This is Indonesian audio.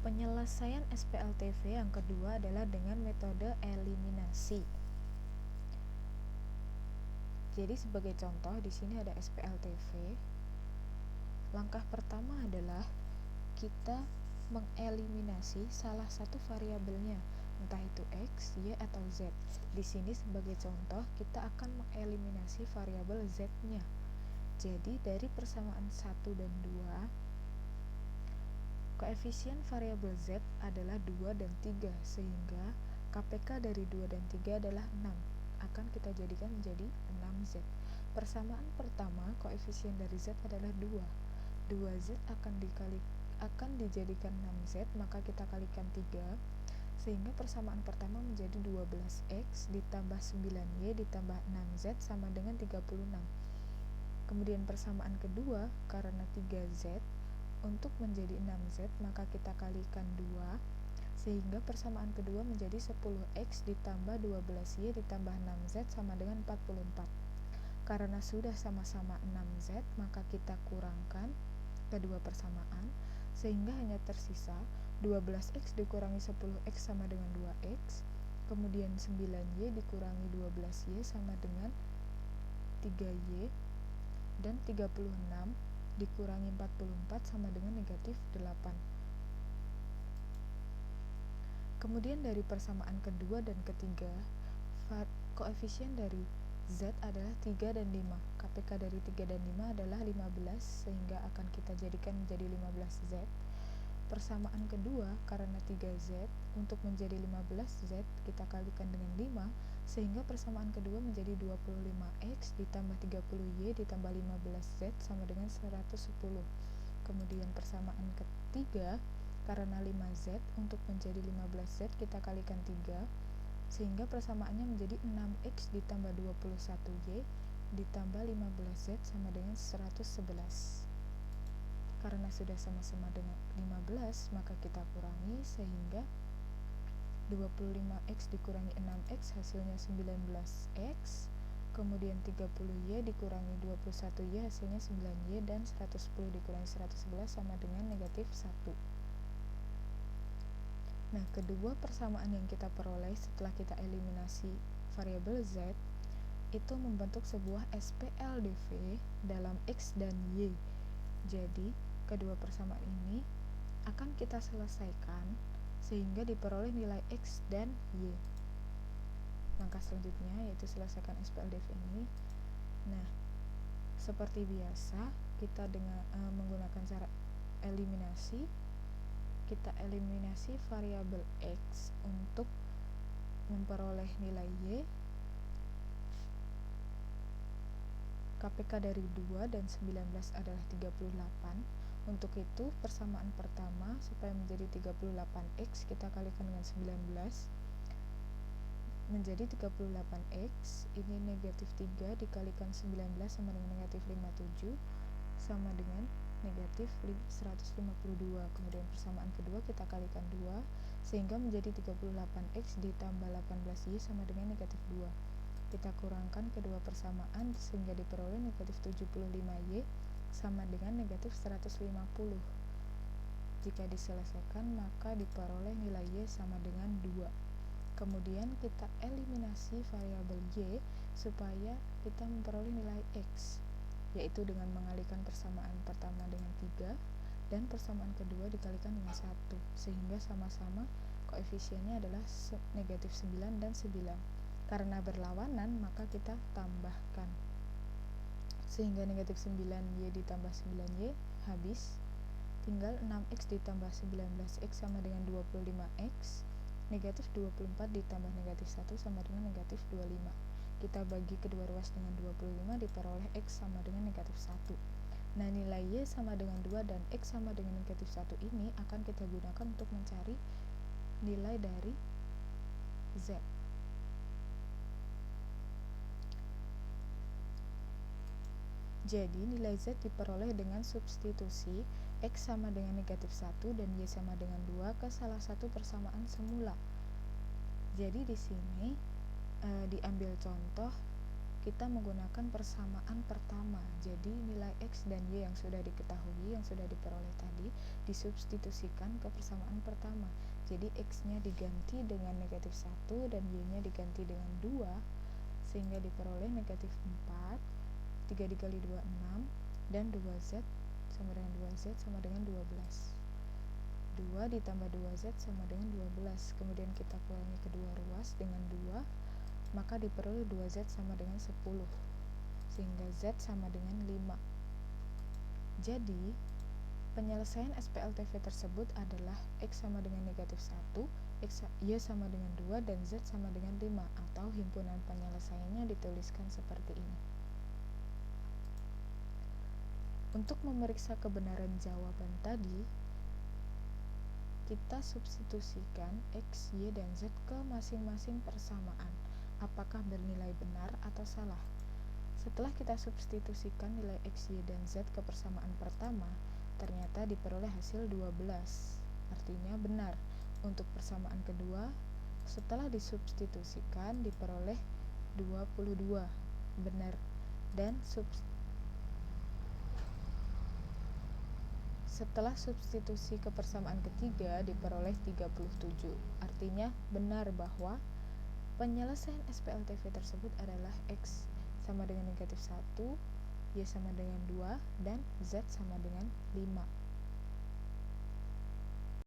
Penyelesaian SPLTV yang kedua adalah dengan metode eliminasi. Jadi sebagai contoh di sini ada SPLTV. Langkah pertama adalah kita mengeliminasi salah satu variabelnya, entah itu X, Y, atau Z. Di sini sebagai contoh kita akan mengeliminasi variabel Z-nya. Jadi dari persamaan 1 dan 2, koefisien variabel Z adalah 2 dan 3, sehingga KPK dari 2 dan 3 adalah 6. Akan kita jadikan menjadi 6Z. Persamaan pertama, koefisien dari Z adalah 2. 2Z akan dijadikan 6Z, maka kita kalikan 3, sehingga persamaan pertama menjadi 12X ditambah 9Y ditambah 6Z sama dengan 36. Kemudian persamaan kedua, karena 3Z untuk menjadi 6Z, maka kita kalikan 2, sehingga persamaan kedua menjadi 10X ditambah 12Y ditambah 6Z sama dengan 44. Karena sudah sama-sama 6Z, maka kita kurangkan kedua persamaan, sehingga hanya tersisa 12X dikurangi 10X sama dengan 2X, kemudian 9Y dikurangi 12Y sama dengan 3Y, dan 36 dikurangi 44 sama dengan negatif 8. Kemudian dari persamaan kedua dan ketiga, koefisien dari Z adalah 3 dan 5. KPK dari 3 dan 5 adalah 15, sehingga akan kita jadikan menjadi 15Z. Persamaan kedua, karena 3Z untuk menjadi 15Z kita kalikan dengan 5, sehingga persamaan kedua menjadi 25X ditambah 30Y ditambah 15Z sama dengan 110. Kemudian persamaan ketiga, karena 5Z untuk menjadi 15Z kita kalikan 3, sehingga persamaannya menjadi 6X ditambah 21Y ditambah 15Z sama dengan 111. Karena sudah sama-sama dengan 15, maka kita kurangi, sehingga 25X dikurangi 6X hasilnya 19X, kemudian 30Y dikurangi 21Y hasilnya 9Y, dan 110 dikurangi 111 sama dengan negatif 1. Nah, kedua persamaan yang kita peroleh setelah kita eliminasi variabel Z itu membentuk sebuah SPLDV dalam X dan Y. Jadi, kedua persamaan ini akan kita selesaikan sehingga diperoleh nilai X dan Y. Langkah selanjutnya yaitu selesaikan SPLDV ini. Nah, seperti biasa kita dengan menggunakan cara eliminasi, kita eliminasi variabel X untuk memperoleh nilai Y. KPK dari 2 dan 19 adalah 38. Untuk itu persamaan pertama, supaya menjadi 38X kita kalikan dengan 19 menjadi 38X. Ini negatif 3 dikalikan 19 sama dengan negatif 57 sama dengan negatif 152. Kemudian persamaan kedua kita kalikan 2, sehingga menjadi 38X ditambah 18Y sama dengan negatif 2. Kita kurangkan kedua persamaan sehingga diperoleh negatif 75Y sama dengan negatif 150. Jika diselesaikan, maka diperoleh nilai Y sama dengan 2. Kemudian kita eliminasi variabel Y supaya kita memperoleh nilai X, yaitu dengan mengalihkan persamaan pertama dengan 3 dan persamaan kedua dikalikan dengan 1, sehingga sama-sama koefisiennya adalah negatif 9 dan 9. Karena berlawanan, maka kita tambahkan, sehingga negatif 9Y ditambah 9Y habis, tinggal 6X ditambah 19X sama dengan 25X, negatif 24 ditambah negatif 1 sama dengan negatif 25. Kita bagi kedua ruas dengan 25, diperoleh X sama dengan negatif 1. Nah, nilai Y sama dengan 2 dan X sama dengan negatif 1 ini akan kita gunakan untuk mencari nilai dari Z. Jadi, nilai Z diperoleh dengan substitusi X sama dengan negatif 1 dan Y sama dengan 2 ke salah satu persamaan semula. Jadi, di sini diambil contoh, kita menggunakan persamaan pertama. Jadi nilai X dan Y yang sudah diketahui, yang sudah diperoleh tadi, disubstitusikan ke persamaan pertama. Jadi X-nya diganti dengan negatif 1 dan Y-nya diganti dengan 2, sehingga diperoleh negatif 4, 3 dikali 2, 6, dan 2Z sama dengan 2Z sama dengan 12. 2 ditambah 2Z sama dengan 12. Kemudian kita kurangi kedua ruas dengan 2, maka diperoleh 2Z sama dengan 10, sehingga Z sama dengan 5. Jadi penyelesaian SPLTV tersebut adalah X sama dengan negatif 1, Y sama dengan 2, dan Z sama dengan 5, atau himpunan penyelesaiannya dituliskan seperti ini. Untuk memeriksa kebenaran jawaban tadi, kita substitusikan X, Y, dan Z ke masing-masing persamaan. Apakah bernilai benar atau salah? Setelah kita substitusikan nilai X, Y, dan Z ke persamaan pertama, ternyata diperoleh hasil 12, artinya benar. Untuk persamaan kedua, setelah disubstitusikan diperoleh 22, benar. Dan setelah substitusi ke persamaan ketiga diperoleh 37, artinya benar bahwa penyelesaian SPLTV tersebut adalah X sama dengan negatif 1, Y sama dengan 2, dan Z sama dengan 5.